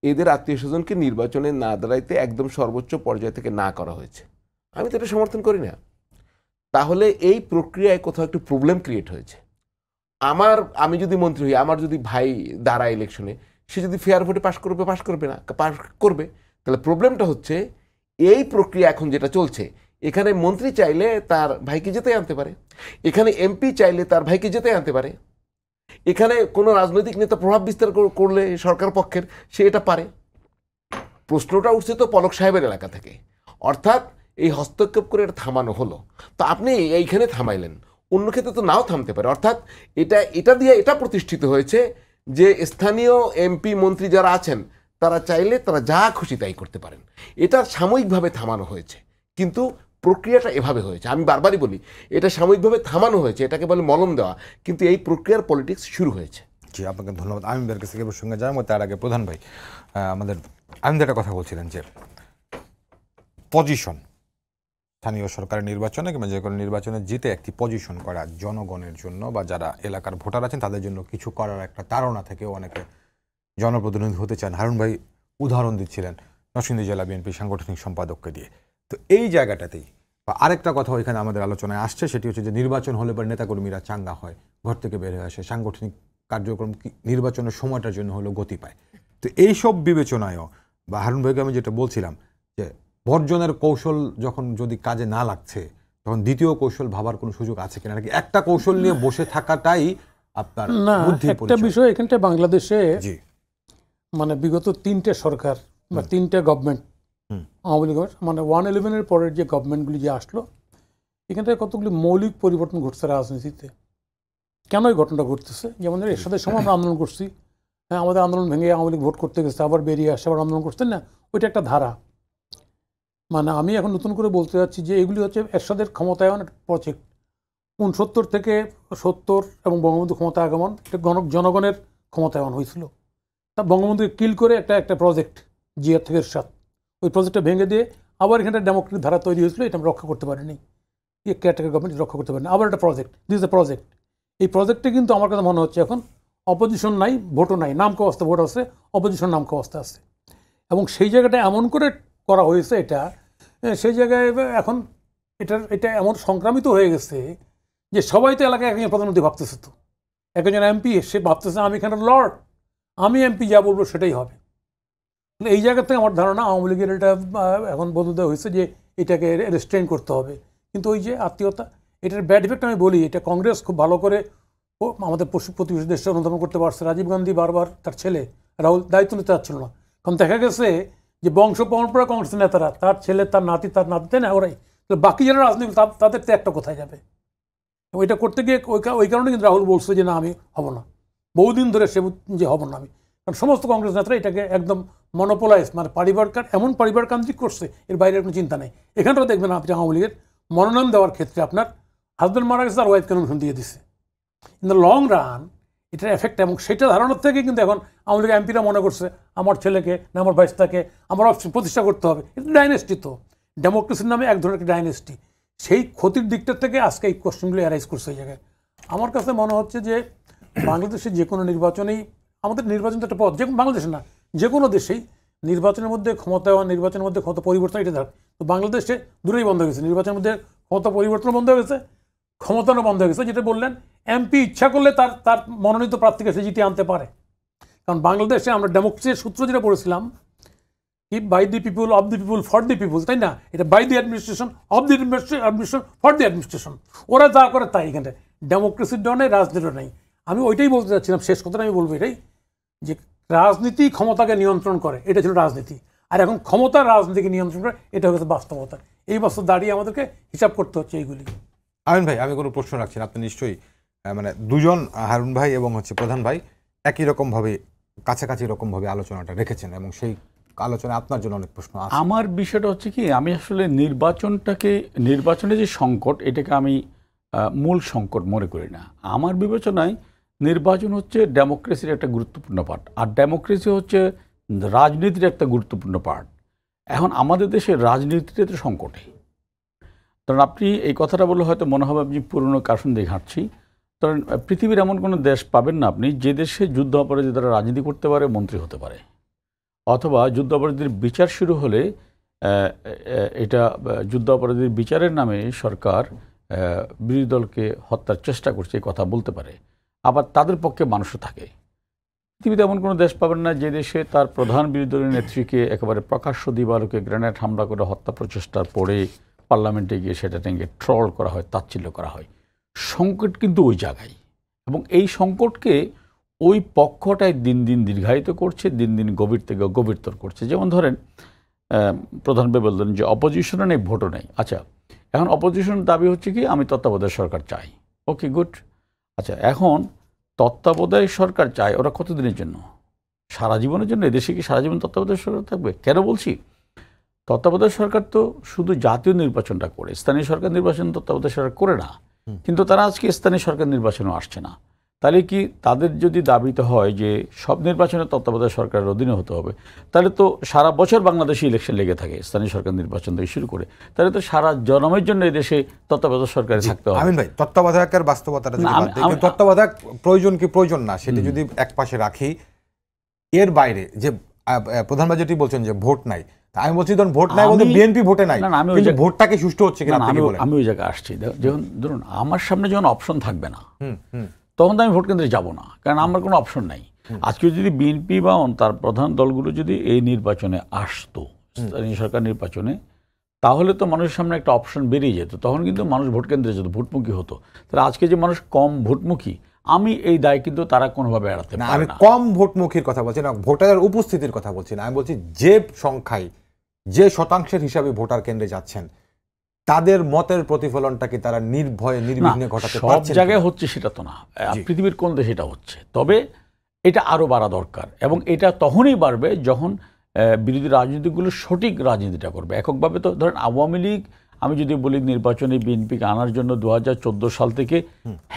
এদের আত্মীয় স্বজনকে নির্বাচনে না দাঁড়াইতে একদম সর্বোচ্চ পর্যায় থেকে না করা হয়েছে। আমি তো এটা সমর্থন করি না। তাহলে এই প্রক্রিয়ায় কোথাও একটু প্রবলেম ক্রিয়েট হয়েছে। আমি যদি মন্ত্রী হই, আমার যদি ভাই দাঁড়ায় ইলেকশনে, সে যদি ফেয়ার ভোটে পাশ করবে, তাহলে প্রবলেমটা হচ্ছে এই প্রক্রিয়া এখন যেটা চলছে, এখানে মন্ত্রী চাইলে তার ভাইকে যেতে আনতে পারে, এখানে এমপি চাইলে তার ভাইকে যেতে আনতে পারে, এখানে কোনো রাজনৈতিক নেতা প্রভাব বিস্তার করলে সরকার পক্ষের সে এটা পারে। প্রশ্নটা উঠছে তো পলক সাহেবের এলাকা থেকে, অর্থাৎ এই হস্তক্ষেপ করে এটা থামানো হলো। তো আপনি এইখানে থামাইলেন, অন্য ক্ষেত্রে তো নাও থামতে পারে। অর্থাৎ এটা দিয়ে এটা প্রতিষ্ঠিত হয়েছে যে স্থানীয় এমপি মন্ত্রী যারা আছেন তারা চাইলে তারা যা খুশি তাই করতে পারেন। এটা সাময়িকভাবে থামানো হয়েছে, কিন্তু প্রক্রিয়াটা এভাবে হয়েছে। আমি বারবারই বলি, এটা সাময়িকভাবে থামানো হয়েছে, এটাকে বলে মলম দেওয়া, কিন্তু এই প্রক্রিয়ার পলিটিক্স শুরু হয়েছে। জি, আপনাকে ধন্যবাদ। আমি বের কাছে প্রসঙ্গে যাই, তার আগে প্রধান ভাই আমাদের আমিন একটা কথা বলছিলেন যে পজিশন, স্থানীয় সরকারের নির্বাচনে কিংবা যে কোনো নির্বাচনে জিতে একটি পজিশন করা জনগণের জন্য বা যারা এলাকার ভোটার আছেন তাদের জন্য কিছু করার একটা তাড়না থেকেও অনেকে জনপ্রতিনিধি হতে চান। হারুন ভাই উদাহরণ দিচ্ছিলেন নরসিংদী জেলা বিএনপি সাংগঠনিক সম্পাদককে দিয়ে। তো এই জায়গাটাতেই বা আরেকটা কথা ওইখানে আমাদের আলোচনায় আসছে, সেটি হচ্ছে যে নির্বাচন হলে পরে নেতাকর্মীরা চাঙ্গা হয়, ঘর থেকে বের হয়ে আসে, সাংগঠনিক কার্যক্রম নির্বাচনের সময়টার জন্য হলো গতি পায়। তো এইসব বিবেচনায়ও বা হারুন ভাইকে আমি যেটা বলছিলাম যে বর্জনের কৌশল যখন যদি কাজে না লাগছে তখন দ্বিতীয় কৌশল ভাবার কোনো সুযোগ আছে কিনা, নাকি একটা কৌশল নিয়ে বসে থাকাটাই আপনার না? বুদ্ধির একটা পরিচয়? বিষয় এখানটা বাংলাদেশে জি, মানে বিগত 3টে সরকার বা 3টে গভর্নমেন্ট, আওয়ামী লীগ মানে 111-এর পরের যে গভর্নমেন্টগুলি যে আসলো, এখানটায় কতগুলি মৌলিক পরিবর্তন ঘটছে রাজনীতিতে। কেন এই ঘটনাটা ঘটতেছে? যেমন এরশাদের সময় আমরা আন্দোলন করছি, হ্যাঁ, আমাদের আন্দোলন ভেঙে আওয়ামী লীগ ভোট করতে গেছে, আবার বেরিয়ে আসে, আবার আন্দোলন করতেন না, ওইটা একটা ধারা। মানে আমি এখন নতুন করে বলতে যাচ্ছি যে এগুলি হচ্ছে এরশাদের ক্ষমতায়ন প্রজেক্ট। 69 থেকে 70 এবং বঙ্গবন্ধু ক্ষমতা আগমন, এটা জনগণের ক্ষমতায়ন হয়েছিল। তা বঙ্গবন্ধুকে কিল করে একটা প্রজেক্ট জিয়া থেকে এরশাদ, ওই প্রজেক্টটা ভেঙে দিয়ে আবার এখানে ডেমোক্রেটিক ধারা তৈরি হয়েছিল, এটা আমরা রক্ষা করতে পারিনি, কেয়ারটেকার গভর্নমেন্ট রক্ষা করতে পারেনি। আবার একটা প্রজেক্ট, দিস এ প্রজেক্ট। এই প্রজেক্টে কিন্তু আমার কাছে মনে হচ্ছে এখন অপোজিশন নাই, ভোটও নাই, নামক অবস্থা ভোট আছে, অপোজিশন নামক অবস্থা আছে। এবং সেই জায়গাটা এমন করে করা হয়েছে, এটা সেই জায়গায় এখন এটা এমন সংক্রামিত হয়ে গেছে যে সবাই তো এলাকায় একজন প্রধানমন্ত্রী ভাবতেছে, তো একজন এমপি সে ভাবতেছে আমি এখানে লর্ড, আমি এমপি যা বলবো সেটাই হবে। এই জায়গা থেকে আমার ধারণা আওয়ামী লীগের এটা এখন বোধোদয় হয়েছে যে এটাকে রেস্ট্রেন করতে হবে। কিন্তু ওই যে আত্মীয়তা, এটার ব্যাড ইফেক্ট আমি বলি, এটা কংগ্রেস খুব ভালো করে আমাদের প্রতিবেশী দেশে অনুধাবন করতে পারছে। রাজীব গান্ধী বারবার তার ছেলে রাহুল দায়িত্ব নিতে চাচ্ছিল না, কারণ দেখা গেছে যে বংশ পরম্পরা কংগ্রেসের নেতারা, তার ছেলে তার নাতি তাই না, ওরাই বাকি যারা রাজনীতি তাদের তো একটা কোথায় যাবে। ওইটা করতে গিয়ে ওই কারণে কিন্তু রাহুল বলছে যে না আমি হব না, বহুদিন ধরে সে যে হব না আমি, কারণ সমস্ত কংগ্রেস নেতারা এটাকে একদম মনোপোলাইজ, মানে এমন পরিবারকেন্দ্রিক করছে, এর বাইরে কোনো চিন্তা নেই। এখানটাও দেখবেন আপনি আওয়ামী লীগের মনোনয়ন দেওয়ার ক্ষেত্রে আপনার হাজব্যান্ড মারা গেছে আর ওয়াইফ কনভেনশন দিয়ে দিচ্ছে। ইন দ্য লং রান এটার এফেক্ট, এবং সেটা ধারণার থেকে কিন্তু এখন আওয়ামী লীগ এমপিরা মনে করছে আমার ছেলেকে না আমার ভাইস্তাকে আমার প্রতিষ্ঠা করতে হবে। এটা ডাইনেস্টি, তো ডেমোক্রেসির নামে এক ধরনের ডাইনেস্টি। সেই ক্ষতির দিকটা থেকে আজকে এই কোশ্চেনগুলো অ্যারাইজ করছে এই জায়গায়। আমার কাছে মনে হচ্ছে যে বাংলাদেশে যে কোনো নির্বাচনেই, আমাদের নির্বাচন তো একটা পথ, বাংলাদেশে না যে কোনো দেশেই নির্বাচনের মধ্যে ক্ষমতায়ন, নির্বাচনের মধ্যে ক্ষমতা পরিবর্তন, এটা দেখ। তো বাংলাদেশে দূরেই বন্ধ হয়ে গেছে, নির্বাচনের মধ্যে ক্ষমতা পরিবর্তন বন্ধ হয়ে গেছে, ক্ষমতানো বন্ধ হয়ে গেছে। যেটা বললেন, এমপি ইচ্ছা করলে তার মনোনীত প্রার্থীকে সে জিতে আনতে পারে। কারণ বাংলাদেশে আমরা ডেমোক্রেসির সূত্র যেটা পড়েছিলাম, কি by the people, of the people, for the people, তাই না? এটা by the administration, of the administration, for the administration. ওরা যা করে তাই, এখানে ডেমোক্রেসির ডর নেই, রাজনীতিও নেই। আমি ওইটাই বলতে চাচ্ছিলাম, শেষ কথাটা আমি বলবো এটাই, যে রাজনীতি ক্ষমতাকে নিয়ন্ত্রণ করে, এটা ছিল রাজনীতি। আর এখন ক্ষমতা রাজনীতিকে নিয়ন্ত্রণ করে, এটা হচ্ছে বাস্তবতা। এই বাস্তব দাঁড়িয়ে আমাদেরকে হিসাব করতে হচ্ছে এইগুলি। আমিন ভাই, আমি কোনো প্রশ্ন রাখছি না, আপনি নিশ্চয়ই মানে দুজন হারুন ভাই এবং প্রধান ভাই একই রকমভাবে কাছাকাছি রকমভাবে আলোচনাটা রেখেছেন, এবং সেই আলোচনায় আপনার জন্য অনেক প্রশ্ন আছে। আমার বিষয়টা হচ্ছে কি, আমি আসলে নির্বাচনের যে সংকট, এটাকে আমি মূল সংকট মনে করি না। আমার বিবেচনায় নির্বাচন হচ্ছে ডেমোক্রেসির একটা গুরুত্বপূর্ণ পার্ট, আর ডেমোক্রেসি হচ্ছে রাজনীতির একটা গুরুত্বপূর্ণ পার্ট। এখন আমাদের দেশের রাজনীতিতে তো সংকটে, কারণ আপনি এই কথাটা বললে হয়তো মনে হবে আপনি পুরনো কাসন দিয়ে ঘাঁটছি। কারণ পৃথিবীর এমন কোনো দেশ পাবেন না আপনি যে দেশে যুদ্ধ অপরাধী তারা রাজনীতি করতে পারে, মন্ত্রী হতে পারে। অথবা যুদ্ধাপরাধীর বিচার শুরু হলে এটা যুদ্ধাপরাধীর বিচারের নামে সরকার বিরোধী দলকে হত্যার চেষ্টা করছে এই কথা বলতে পারে। আবার তাদের পক্ষে মানুষও থাকে। পৃথিবীতে এমন কোনো দেশ পাবেন না যে দেশে তার প্রধান বিরোধী দলের নেত্রীকে একেবারে প্রকাশ্য দিবালোকে গ্রেনেড হামলা করে হত্যা প্রচেষ্টার পরে পার্লামেন্টে গিয়ে সেটা নিয়ে ট্রল করা হয়, তাচ্ছিল্য করা হয়। সংকট কিন্তু ওই জায়গায়, এবং এই সংকটকে ওই পক্ষটাই দিন দিন দীর্ঘায়িত করছে, দিন দিন গভীর থেকে গভীরতর করছে। যেমন ধরেন প্রধানভাবে বললেন যে অপোজিশনও নেই, ভোটও নেই। আচ্ছা, এখন অপোজিশন দাবি হচ্ছে কি আমি তত্ত্বাবধায়ক সরকার চাই। ওকে, গুড। আচ্ছা, এখন তত্ত্বাবধায়ক সরকার চায় ওরা কতদিনের জন্য? সারা জীবনের জন্য? এদেশে কি সারা জীবন তত্ত্বাবধায়ক সরকার থাকবে? কেন বলছি? তত্ত্বাবধায়ক সরকার তো শুধু জাতীয় নির্বাচনটা করে, স্থানীয় সরকার নির্বাচন তত্ত্বাবধায়ক সরকার করে না। কিন্তু তারা আজকে স্থানীয় সরকার নির্বাচনও আসছে না। তাহলে কি তাদের যদি দাবিতে হয় যে সব নির্বাচনে তত্ত্বাবধায়ক সরকারের অধীনে হতে হবে, তাহলে তো সারা বছর বাংলাদেশে ইলেকশন লেগে থাকে স্থানীয় সরকার নির্বাচন থেকে শুরু করে, তাহলে তো সারা জনমের জন্য এদেশে তত্ত্বাবধায়ক সরকারে থাকতে হবে। আমিন ভাই, তত্ত্বাবধায়কের বাস্তবতাটা যদি বাদ দিই, কিন্তু তত্ত্বাবধায়ক প্রয়োজন কি প্রয়োজন না সেটি যদি এক পাশে রাখি, এর বাইরে যে প্রধানমন্ত্রী যেটি বলছেন যে ভোট নাই, আমি বলছি ধরুন ভোট নাই বলতে বিএনপি ভোটে নাই, কিন্তু ভোটটাকে সুষ্ঠু হচ্ছে কিনা আমি ওই জায়গায় আসছি। যখন ধরুন আমার সামনে যখন অপশন থাকবে না, তখন তো আমি ভোট কেন্দ্রে যাব না, কারণ আমার কোনো অপশন নাই। আজকে যদি বিএনপি বা তার প্রধান দলগুলো যদি এই নির্বাচনে আসতো, স্থানীয় সরকার নির্বাচনে, তাহলে তো মানুষের সামনে একটা অপশন বেরিয়ে যেত, তখন কিন্তু মানুষ ভোট কেন্দ্রে যেত, ভোটমুখী হতো। তাহলে আজকে যে মানুষ কম ভোটমুখী, আমি এই দায় কিন্তু তারা কোনোভাবে এড়াতে পারে না। আমি কম ভোটমুখীর কথা বলছি না, ভোটারের উপস্থিতির কথা বলছি না, আমি বলছি যে সংখ্যায়, যে শতাংশের হিসাবে ভোটার কেন্দ্রে যাচ্ছেন, তাদের মতের প্রতিফলনটা কি তারা নির্ভয়ে নির্বিঘ্নে ঘটাতে পারছে? সব জায়গায় হচ্ছে সেটা তো না, পৃথিবীর কোন দেশে এটা হচ্ছে। তবে এটা আরও বাড়া দরকার, এবং এটা তখনই বাড়বে যখন বিরোধী রাজনীতিগুলো সঠিক রাজনীতিটা করবে। এককভাবে তো ধরেন আওয়ামী লীগ, আমি যদি বলি নির্বাচনে বিএনপিকে আনার জন্য 2014 সাল থেকে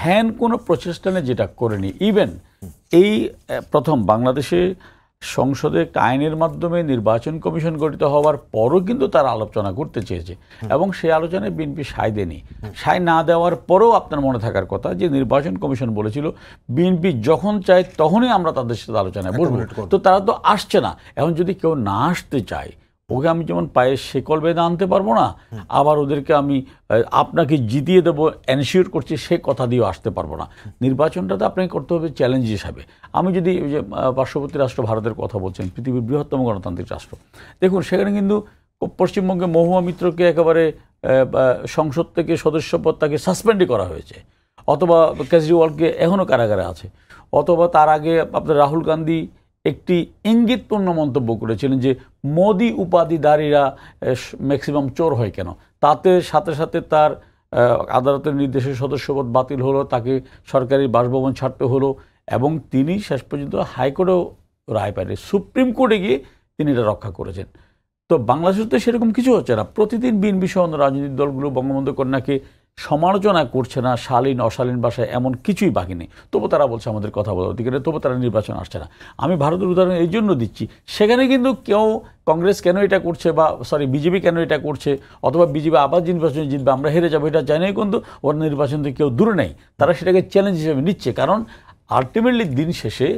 হ্যান কোনো প্রচেষ্টা নেই যেটা করেনি। ইভেন এই প্রথম বাংলাদেশে সংসদে একটা আইনের মাধ্যমে নির্বাচন কমিশন গঠিত হওয়ার পরও কিন্তু তারা আলোচনা করতে চেয়েছে, এবং সেই আলোচনায় বিএনপি সায় দেয়নি। সায় না দেওয়ার পরেও আপনার মনে থাকার কথা যে নির্বাচন কমিশন বলেছিল বিএনপি যখন চায় তখনই আমরা তাদের সাথে আলোচনায় বসবো। তো তারা তো আসছে না। এখন যদি কেউ না আসতে চায়, ওকে আমি যেমন পায়ে শেকল বেঁধে আনতে পারবো না, আবার ওদেরকে আমি আপনাকে জিতিয়ে দেবো এনশিওর করছি সে কথা দিয়েও আসতে পারবো না। নির্বাচনটা তো আপনাকে করতে হবে চ্যালেঞ্জ হিসাবে। আমি যদি ওই যে পার্শ্ববর্তী রাষ্ট্র ভারতের কথা বলছেন, পৃথিবীর বৃহত্তম গণতান্ত্রিক রাষ্ট্র, দেখুন সেখানে কিন্তু পশ্চিমবঙ্গে মহুয়া মিত্রকে একেবারে সংসদ থেকে সদস্যপদ তাকে সাসপেন্ডই করা হয়েছে, অথবা কেজরিওয়ালকে এখনও কারাগারে আছে, অথবা তার আগে আপনার রাহুল গান্ধী একটি ইঙ্গিতপূর্ণ মন্তব্য করেছিলেন যে মোদি উপাধিধারীরা ম্যাক্সিমাম চোর হয় কেন, তাতে সাথে সাথে তার আদালতের নির্দেশে সদস্যপদ বাতিল হলো, তাকে সরকারি বাসভবন ছাড়তে হলো, এবং তিনি শেষ পর্যন্ত হাইকোর্টেও রায় পায়, সুপ্রিম কোর্টে গিয়ে তিনি এটা রক্ষা করেছেন। তো বাংলাদেশে তো সেরকম কিছু হচ্ছে না। প্রতিদিন বিএনপি সহ রাজনৈতিক দলগুলো বঙ্গবন্ধু কন্যাকে সমালোচনা করছে না, শালীন অশালীন ভাষায়, এমন কিছুই বাকি নেই। তবু তারা বলছে আমাদের কথা বলার অধিকারে, তবু তারা নির্বাচন আসছে না। আমি ভারতের উদাহরণ এই জন্য দিচ্ছি, সেখানে কিন্তু কেউ কংগ্রেস কেন এটা করছে, বা বিজেপি কেন এটা করছে, অথবা বিজেপি আবার নির্বাচনে জিতবে আমরা হেরে যাবো এটা চাই না, কিন্তু ওর নির্বাচন থেকে কেউ দূরে নেই। তারা সেটাকে চ্যালেঞ্জ হিসেবে নিচ্ছে, কারণ আলটিমেটলি দিন শেষে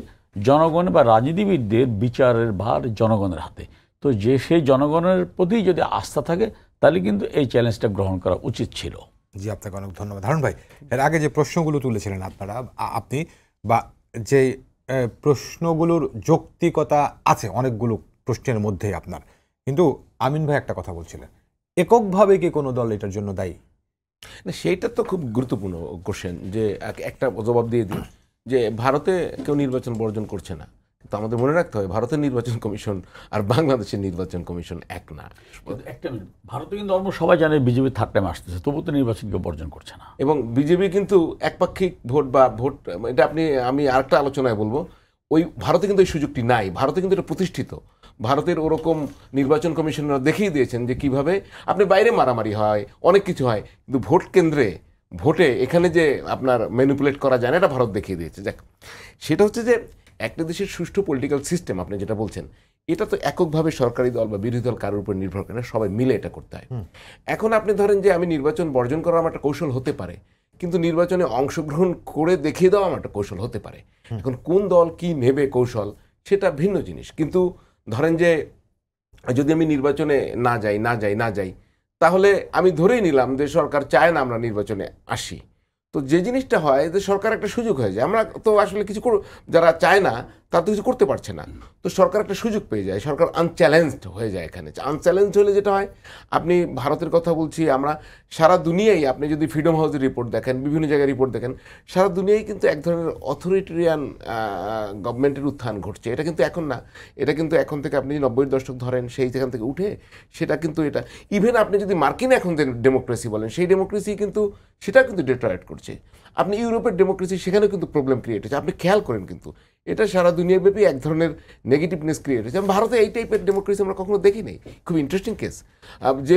জনগণ বা রাজনীতিবিদদের বিচারের ভার জনগণের হাতে। তো যে সেই জনগণের প্রতি যদি আস্থা থাকে, তাহলে কিন্তু এই চ্যালেঞ্জটা গ্রহণ করা উচিত ছিল। জি, আপনাকে অনেক ধন্যবাদ হারুন ভাই। এর আগে যে প্রশ্নগুলো তুলেছিলেন আপনি বা যে প্রশ্নগুলোর যৌক্তিকতা আছে অনেকগুলো প্রশ্নের মধ্যে আপনার, কিন্তু আমিন ভাই একটা কথা বলছিলেন, এককভাবে কি কোনো দল এটার জন্য দায়ী? না, সেইটা তো খুব গুরুত্বপূর্ণ কোশ্চেন। যে একটা জবাব দিয়ে দিই যে ভারতে কেউ নির্বাচন বর্জন করছে না, তো আমাদের মনে রাখতে হয় ভারতের নির্বাচন কমিশন আর বাংলাদেশের নির্বাচন কমিশন এক না। একটা ভারতে কিন্তু অলমোস্ট সবাই জানে বিজেপি থার্ড টাইম আসতেছে, তবু তো নির্বাচন কেউ বর্জন করছে না। এবং বিজেপি কিন্তু একপাক্ষিক ভোট বা ভোট, এটা আমি আরেকটা আলোচনায় বলবো, ওই ভারতে কিন্তু এই সুযোগটি নাই। ভারতে কিন্তু এটা প্রতিষ্ঠিত। ভারতের ওরকম নির্বাচন কমিশনাররা দেখিয়ে দিয়েছেন যে কিভাবে আপনি বাইরে মারামারি হয়, অনেক কিছু হয়, কিন্তু ভোট কেন্দ্রে ভোটে এখানে যে আপনার ম্যানিপুলেট করা যায় না, এটা ভারত দেখিয়ে দিয়েছে। যাক, সেটা হচ্ছে যে একটা দেশের সুষ্ঠু পলিটিক্যাল সিস্টেম, আপনি যেটা বলছেন, এটা তো এককভাবে সরকারি দল বা বিরোধী দল কারোর উপর নির্ভর করে না, সবাই মিলে এটা করতে হয়। এখন আপনি ধরেন যে আমি নির্বাচন বর্জন করা আমার একটা কৌশল হতে পারে, কিন্তু নির্বাচনে অংশগ্রহণ করে দেখিয়ে দেওয়া আমার একটা কৌশল হতে পারে। এখন কোন দল কি নেবে কৌশল, সেটা ভিন্ন জিনিস। কিন্তু ধরেন যে যদি আমি নির্বাচনে না যাই তাহলে আমি ধরেই নিলাম যে সরকার চায় না আমরা নির্বাচনে আসি। তো যে জিনিসটা হয় যে সরকার একটা সুযোগ হয়ে যায়, আমরা তো আসলে কিছু যারা চায় না তারা তো কিছু করতে পারছে না, তো সরকার একটা সুযোগ পেয়ে যায়, সরকার আনচ্যালেঞ্জড হয়ে যায়। এখানে আনচ্যালেঞ্জড হলে যেটা হয়, আপনি ভারতের কথা বলছি, আমরা সারা দুনিয়ায় আপনি যদি ফ্রিডম হাউসের রিপোর্ট দেখেন, বিভিন্ন জায়গায় রিপোর্ট দেখেন, সারা দুনিয়ায় কিন্তু এক ধরনের অথরিটেরিয়ান গভর্নমেন্টের উত্থান ঘটছে। এটা কিন্তু এখন না, এটা কিন্তু এখন থেকে আপনি 90-এর দশক ধরেন, সেই সেখান থেকে উঠে সেটা কিন্তু এটা ইভেন আপনি যদি মার্কিন এখন যে ডেমোক্রেসি বলেন, সেই ডেমোক্রেসি কিন্তু সেটা কিন্তু ডিট্রয়েট করছে। আপনি ইউরোপের ডেমোক্রেসি, সেখানেও কিন্তু প্রবলেম ক্রিয়েট হচ্ছে। আপনি খেয়াল করেন কিন্তু এটা সারা দুনিয়াব্যাপী এক ধরনের নেগেটিভনেস ক্রিয়েট হচ্ছে। ভারতে এই টাইপের ডেমোক্রেসি আমরা কখনো দেখি নাই। খুব ইন্টারেস্টিং কেস, যে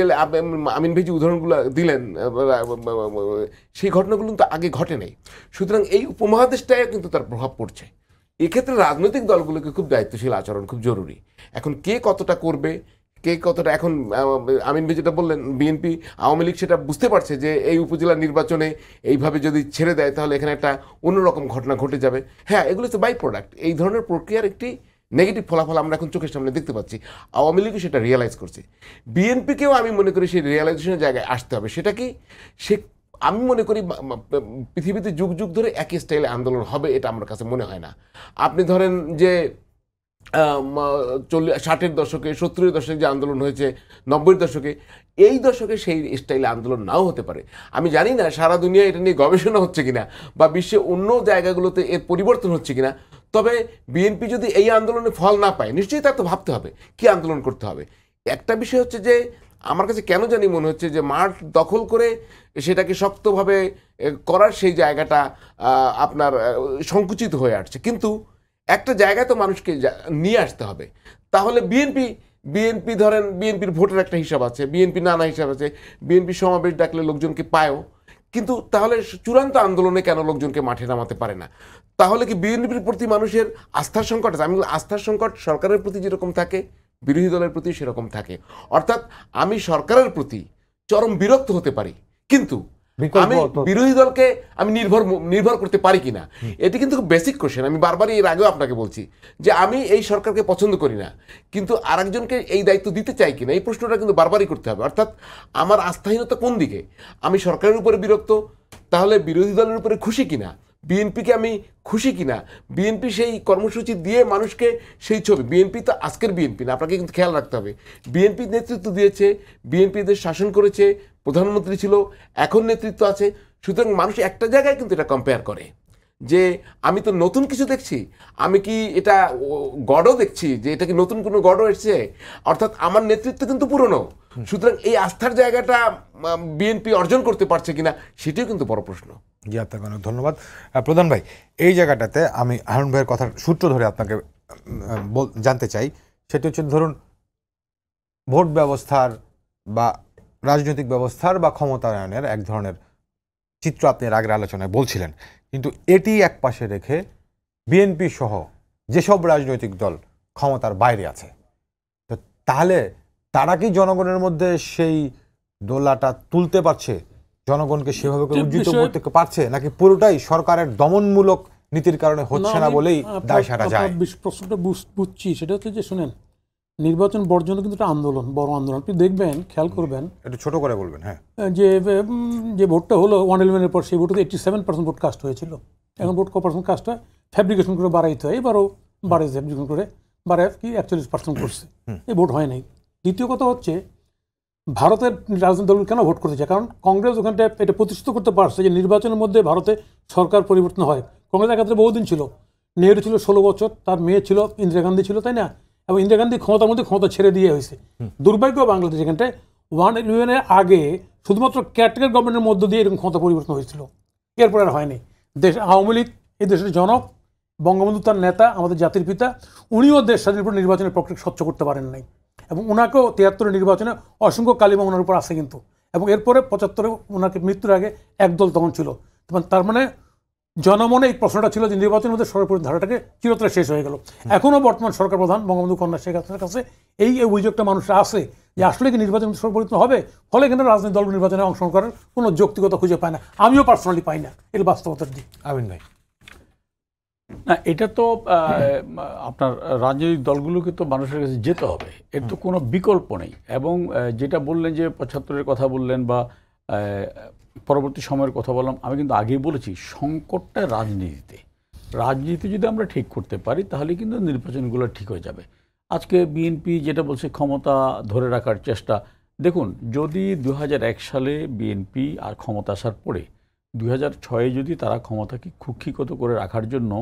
আমিন ভাই যে উদাহরণগুলো দিলেন, সেই ঘটনাগুলো কিন্তু আগে ঘটে নাই। সুতরাং এই উপমহাদেশটায় কিন্তু তার প্রভাব পড়ছে। এক্ষেত্রে রাজনৈতিক দলগুলোকে খুব দায়িত্বশীল আচরণ খুব জরুরি। এখন কে কতটা করবে, কে কতটা, এখন আমিন ভাই যেটা বললেন, বিএনপি আওয়ামী লীগ সেটা বুঝতে পারছে যে এই উপজেলা নির্বাচনে এইভাবে যদি ছেড়ে দেয় তাহলে এখানে একটা অন্যরকম ঘটনা ঘটে যাবে। হ্যাঁ, এগুলো হচ্ছে বাই প্রোডাক্ট, এই ধরনের প্রক্রিয়ার একটি নেগেটিভ ফলাফল আমরা এখন চোখের সামনে দেখতে পাচ্ছি। আওয়ামী লীগও সেটা রিয়েলাইজ করছে, বিএনপিকেও আমি মনে করি সেই রিয়েলাইজেশনের জায়গায় আসতে হবে। সেটা কি, সে আমি মনে করি পৃথিবীতে যুগ যুগ ধরে একই স্টাইলে আন্দোলন হবে এটা আমার কাছে মনে হয় না। আপনি ধরেন যে 60-এর দশকে, 70-এর দশকে যে আন্দোলন হয়েছে, 90-এর দশকে, এই দশকে সেই স্টাইলে আন্দোলন নাও হতে পারে। আমি জানি না সারা দুনিয়া এটা নিয়ে গবেষণা হচ্ছে কিনা বা বিশ্বে অন্য জায়গাগুলোতে এর পরিবর্তন হচ্ছে কিনা। তবে বিএনপি যদি এই আন্দোলনে ফল না পায়, নিশ্চয়ই তার তো ভাবতে হবে কি আন্দোলন করতে হবে। একটা বিষয় হচ্ছে যে আমার কাছে কেন জানি মনে হচ্ছে যে মাঠ দখল করে সেটাকে শক্তভাবে করার সেই জায়গাটা আপনার সংকুচিত হয়ে আসছে। কিন্তু একটা জায়গায় তো মানুষকে নিয়ে আসতে হবে। তাহলে বিএনপি ধরেন, বিএনপির ভোটের একটা হিসাব আছে, বিএনপি নানা হিসাব আছে, বিএনপি সমাবেশ ডাকলে লোকজনকে পায়ও, কিন্তু তাহলে চূড়ান্ত আন্দোলনে কেন লোকজনকে মাঠে নামাতে পারে না? তাহলে কি বিএনপির প্রতি মানুষের আস্থার সংকট আছে? আমি আস্থার সংকট সরকারের প্রতি যেরকম থাকে, বিরোধী দলের প্রতি সেরকম থাকে। অর্থাৎ আমি সরকারের প্রতি চরম বিরক্ত হতে পারি, কিন্তু আমি বিরোধী দলকে আমি নির্ভর করতে পারি কিনা, এটি কিন্তু খুব বেসিক কোশ্চেন। আমি বারবারই এর আগেও আপনাকে বলছি যে আমি এই সরকারকে পছন্দ করি না, কিন্তু আরেকজনকে এই দায়িত্ব দিতে চাই কিনা, এই প্রশ্নটা কিন্তু বারবারই করতে হবে। অর্থাৎ আমার আস্থাহীনতা কোন দিকে? আমি সরকারের উপরে বিরক্ত, তাহলে বিরোধী দলের উপরে খুশি কিনা, বিএনপিকে আমি খুশি কিনা, বিএনপি সেই কর্মসূচি দিয়ে মানুষকে সেই ছবি, বিএনপি তো আজকের বিএনপি না, আপনাকে কিন্তু খেয়াল রাখতে হবে। বিএনপি নেতৃত্ব দিয়েছে, বিএনপি দেশ শাসন করেছে, প্রধানমন্ত্রী ছিল, এখন নেতৃত্ব আছে। সুতরাং মানুষ একটা জায়গায় কিন্তু এটা কম্পেয়ার করে যে আমি তো নতুন কিছু দেখছি, আমি কি এটা গড়ও দেখছি যে এটা কি নতুন কোনো গড়ও এসছে, অর্থাৎ আমার নেতৃত্ব কিন্তু পুরনো। সুতরাং এই আস্থার জায়গাটা বিএনপি অর্জন করতে পারছে কিনা, সেটিও কিন্তু বড় প্রশ্ন। জি, আপনাকে অনেক ধন্যবাদ। প্রধান ভাই, এই জায়গাটাতে আমি হারুন ভাইয়ের কথার সূত্র ধরে আপনাকে জানতে চাই, সেটি হচ্ছে ধরুন ভোট ব্যবস্থার বা রাজনৈতিক ব্যবস্থার বা ক্ষমতায়নের এক ধরনের চিত্র আপনি এর আগের আলোচনায় বলছিলেন, কিন্তু এটি এক পাশে রেখে বিএনপি সহ যেসব রাজনৈতিক দল ক্ষমতার বাইরে আছে, তো তাহলে তারা কি জনগণের মধ্যে সেই দোলাটা তুলতে পারছে, জনগণকে সেভাবে উজ্জীবিত করতে পারছে, নাকি পুরোটাই সরকারের দমনমূলক নীতির কারণে হচ্ছে না বলেই দায় সারা যায়? প্রশ্নটা বুঝছি, সেটা হচ্ছে যে শুনেন, নির্বাচন বর্জন কিন্তু একটা আন্দোলন, বড় আন্দোলন। আপনি দেখবেন, খেয়াল করবেন, একটু ছোট করে বলবেন। হ্যাঁ, যে ভোটটা হলো 111-এর পর, সেই ভোটে 87% ভোট কাস্ট হয়েছিল। এখন ভোট কপারসেন্ট কাস্ট হয়, ফ্যাব্রিকেশন করে বাড়াইতে হয়, এবারও বাড়াইছে, ফ্যাব্রিকেশন করে বাড়ায় কি 41% করছে, এই ভোট হয় নাই। দ্বিতীয় কথা হচ্ছে ভারতের রাজনৈতিক দল কেন ভোট করতে চায়, কারণ কংগ্রেস ওখানটা এটা প্রতিষ্ঠিত করতে পারছে যে নির্বাচনের মধ্যে ভারতে সরকার পরিবর্তন হয়। কংগ্রেস একাত্তরে বহুদিন ছিল, নেহরু ছিল 16 বছর, তার মেয়ে ছিল, ইন্দিরা গান্ধী ছিল, তাই না? এবং ইন্দিরা গান্ধী ক্ষমতার মধ্যে ক্ষমতা ছেড়ে দিয়ে হয়েছে। দুর্ভাগ্য বাংলাদেশ এখানটায় 111-এর আগে শুধুমাত্র ক্যাটাগরি গভর্নমেন্টের মধ্য দিয়ে এরকম ক্ষমতা পরিবর্তন হয়েছিল, এরপর আর হয়নি। আওয়ামী লীগ এই দেশের জনক, বঙ্গবন্ধু তার নেতা, আমাদের জাতির পিতা, উনিও দেশ স্বাধীনের উপর নির্বাচনের প্রক্রিয়া স্বচ্ছ করতে পারেন নাই, এবং ওনাকেও 73-এর নির্বাচনে অসংখ্য কালিমা ওনার উপর আসে কিন্তু। এবং এরপরে 75-এ ওনাকে মৃত্যুর আগে একদল তখন ছিল। তার মানে জনমনে এই প্রশ্নটা ছিল যে নির্বাচনের মধ্যে সরকার ধারাটাকে চিরতরে শেষ হয়ে গেল। এখনও বর্তমান সরকার প্রধান বঙ্গবন্ধু কন্যা শেখ হাসিনার কাছে এই অভিযোগটা মানুষরা আছে যে আসলে কি নির্বাচন পরিবর্তন হবে, ফলে এখানে রাজনৈতিক দল নির্বাচনে অংশগ্রহণ করার কোনো যৌক্তিকতা খুঁজে পায় না। আমিও পার্সোনালি পাই না, এর বাস্তবতার দিক। আমিন ভাই। না, এটা তো আপনার রাজনৈতিক দলগুলোকে তো মানুষের কাছে যেতে হবে, এর তো কোনো বিকল্প নেই। এবং যেটা বললেন যে ৭৫-এর কথা বললেন বা পরবর্তী সময়ের কথা বললাম, আমি কিন্তু আগেই বলেছি সংকটটা রাজনীতি যদি আমরা ঠিক করতে পারি তাহলে কিন্তু নির্বাচনগুলো ঠিক হয়ে যাবে। আজকে বিএনপি যেটা বলছে ক্ষমতা ধরে রাখার চেষ্টা, দেখুন যদি ২০০১ সালে বিএনপি আর ক্ষমতা আসার পরে ২০০৬ যদি তারা ক্ষমতাকে কুক্ষিগত করে রাখার জন্য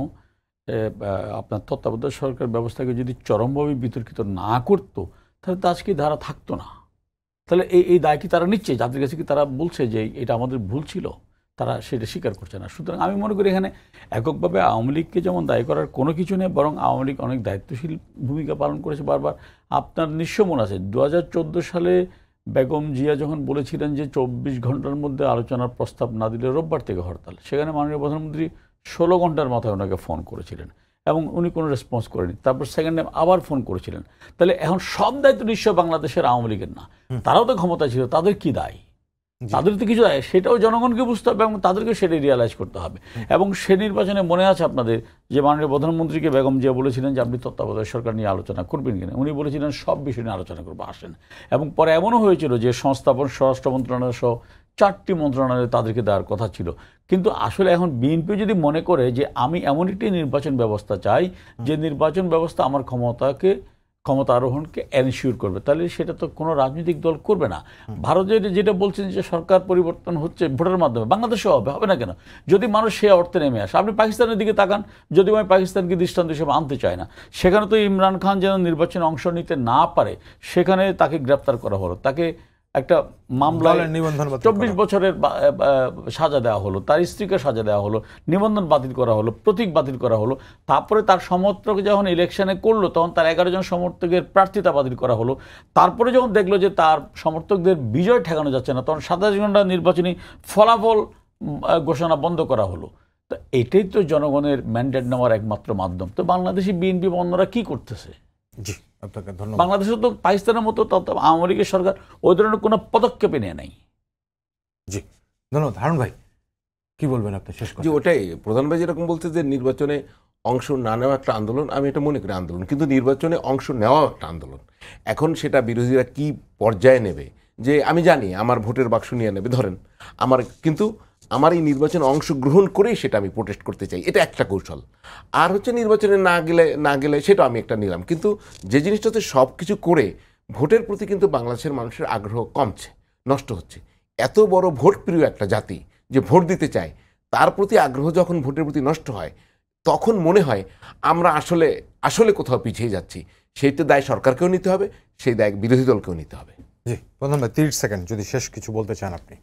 আপনার তত্ত্বাবধায়ক সরকার ব্যবস্থাকে যদি চরমভাবে বিতর্কিত না করতো, তাহলে তো আজকে ধারা থাকতো না। তাহলে এই দায় কি তারা নিচ্ছে? যাদের কাছে কি তারা বলছে যে এটা আমাদের ভুল ছিল? তারা সেটা স্বীকার করছে না। সুতরাং আমি মনে করি এখানে এককভাবে আওয়ামী লীগকে যেমন দায়ী করার কোনো কিছু নেই, বরং আওয়ামী লীগ অনেক দায়িত্বশীল ভূমিকা পালন করেছে বারবার। আপনার নিশ্চয় মনে আছে ২০১৪ সালে বেগম জিয়া যখন বলেছিলেন যে ২৪ ঘন্টার মধ্যে আলোচনার প্রস্তাব না দিলে রোববার থেকে হরতাল, সেখানে মাননীয় প্রধানমন্ত্রী ১৬ ঘন্টার মাথায় ওনাকে ফোন করেছিলেন এবং উনি কোনো রেসপন্স করেনি। তারপর সেকেন্ড টাইম আবার ফোন করেছিলেন। তাহলে এখন সব দায়িত্ব নিশ্চয় বাংলাদেশের আওয়ামী লীগের না, তারাও তো ক্ষমতা ছিল, তাদের কি দায়? তাদের তো কিছু দায়, সেটাও জনগণকে বুঝতে হবে এবং তাদেরকে সেটাই রিয়ালাইজ করতে হবে। এবং সে নির্বাচনে মনে আছে আপনাদের যে মাননীয় প্রধানমন্ত্রীকে বেগম জিয়া বলেছিলেন যে আপনি তত্ত্বাবধায়ক সরকার নিয়ে আলোচনা করবেন কিনা, উনি বলেছিলেন সব বিষয় নিয়ে আলোচনা করবো, আসেন। এবং পরে এমনও হয়েছিল যে সংস্থাপন, স্বরাষ্ট্র মন্ত্রণালয় সহ 4টি মন্ত্রণালয়ে তাদেরকে দেওয়ার কথা ছিল। কিন্তু আসলে এখন বিএনপি যদি মনে করে যে আমি এমন একটি নির্বাচন ব্যবস্থা চাই যে নির্বাচন ব্যবস্থা আমার ক্ষমতা আরোহণকে এনশিওর করবে, তাহলে সেটা তো কোনো রাজনৈতিক দল করবে না। ভারতে যেটা বলছেন যে সরকার পরিবর্তন হচ্ছে ভোটের মাধ্যমে, বাংলাদেশেও হবে না কেন? যদি মানুষ সে অর্থে নেমে আসে। আপনি পাকিস্তানের দিকে তাকান, যদিও আমি পাকিস্তানকে দৃষ্টান্ত হিসেবে আনতে চাই না, সেখানে তো ইমরান খান যেন নির্বাচনে অংশ নিতে না পারে সেখানে তাকে গ্রেপ্তার করা হলো, তাকে একটা মামলায় 24 বছরের সাজা দেওয়া হলো, তার স্ত্রীকে সাজা দেওয়া হলো, নিবন্ধন বাতিল করা হলো, প্রতীক বাতিল করা হলো। তারপরে তার সমর্থক যখন ইলেকশনে করলো তখন তার 11 জন সমর্থকের প্রার্থিতা বাতিল করা হলো। তারপরে যখন দেখলো যে তার সমর্থকদের বিজয় ঠেকানো যাচ্ছে না, তখন 27 ঘন্টা নির্বাচনী ফলাফল ঘোষণা বন্ধ করা হলো। তো এটাই তো জনগণের ম্যান্ডেট নেওয়ার একমাত্র মাধ্যম। তো বাংলাদেশি বিএনপি অন্যরা কি করতেছে? জি, আপনাকে ধন্যবাদ। বাংলাদেশে তো পাকিস্তানের মতো আওয়ামী লীগের সরকার ওই ধরনের কোনো পদক্ষেপে নেয় নাই। জি, ধন্যবাদ। হারুন ভাই কি বলবেন আপনি শেষ কথা? যে ওটাই প্রধান ভাই যেরকম বলতে যে নির্বাচনে অংশ না নেওয়া একটা আন্দোলন, আমি এটা মনে করি আন্দোলন, কিন্তু নির্বাচনে অংশ নেওয়াও একটা আন্দোলন। এখন সেটা বিরোধীরা কি পর্যায়ে নেবে, যে আমি জানি আমার ভোটের বাক্স নিয়ে নেবে ধরেন, কিন্তু আমার এই নির্বাচনে অংশগ্রহণ করেই সেটা আমি প্রোটেস্ট করতে চাই, এটা একটা কৌশল। আর হচ্ছে নির্বাচনে না গেলে সেটা আমি একটা নিলাম, কিন্তু যে জিনিসটাতে সব কিছু করে ভোটের প্রতি কিন্তু বাংলাদেশের মানুষের আগ্রহ কমছে, নষ্ট হচ্ছে। এত বড় ভোট প্রিয় একটা জাতি যে ভোট দিতে চায়, তার প্রতি আগ্রহ যখন ভোটের প্রতি নষ্ট হয় তখন মনে হয় আমরা আসলে কোথাও পিছিয়ে যাচ্ছি। সেইটা দায় সরকারকেও নিতে হবে, সেই দায় বিরোধী দলকেও নিতে হবে। জি, প্রধান ভাই 30 সেকেন্ড যদি শেষ কিছু বলতে চান আপনি।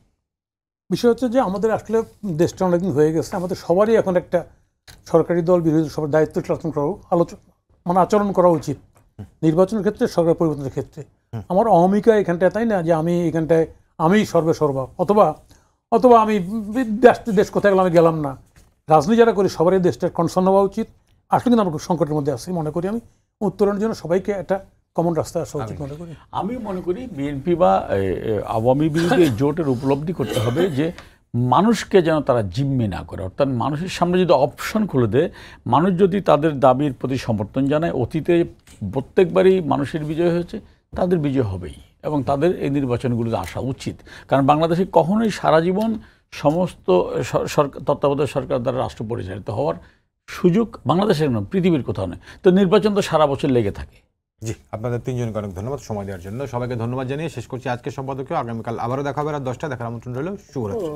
বিষয় হচ্ছে যে আমাদের আসলে দেশটা অনেকদিন হয়ে গেছে, আমাদের সবারই এখন একটা সরকারি দল বিরোধী সবার দায়িত্ব আচরণ করা উচিত নির্বাচনের ক্ষেত্রে, সরকার পরিবর্তনের ক্ষেত্রে। আমার অহমিকা এখানটায়, তাই না, যে আমি এখানটায় আমি সর্বা অথবা আমি দেশ কোথায় গেলাম আমি গেলাম না। রাজনীতি যারা করি সবারই দেশটার কনসার্ন হওয়া উচিত। আসলে কিন্তু আমরা সংকটের মধ্যে আছি, মনে করি আমি উত্তরণের জন্য সবাইকে একটা কমন রাস্তায় আসা উচিত মনে করি। আমি মনে করি বিএনপি বা আওয়ামী বিরোধী জোটের উপলব্ধি করতে হবে যে মানুষকে যেন তারা জিম্মি না করে, অর্থাৎ মানুষের সামনে যদি অপশন খুলে দেয়, মানুষ যদি তাদের দাবির প্রতি সমর্থন জানায়, অতীতে প্রত্যেকবারই মানুষের বিজয় হয়েছে, তাদের বিজয় হবেই এবং তাদের এই নির্বাচনগুলোতে আসা উচিত। কারণ বাংলাদেশে কখনোই সারা জীবন সমস্ত তত্ত্বাবধায়ক সরকার দ্বারা রাষ্ট্র পরিচালিত হওয়ার সুযোগ বাংলাদেশের নয়, পৃথিবীর কোথাও নেই। তো নির্বাচন তো সারা বছর লেগে থাকে। জি, আপনাদের তিনজনকে অনেক ধন্যবাদ সময় দেওয়ার জন্য। সবাইকে ধন্যবাদ জানিয়ে শেষ করছি আজকের সম্পাদকীয়। আগামীকাল আবারও দেখা হবে রাত 10টায়। দেখার আমন্ত্রণ রইল। শুভরাত্রি।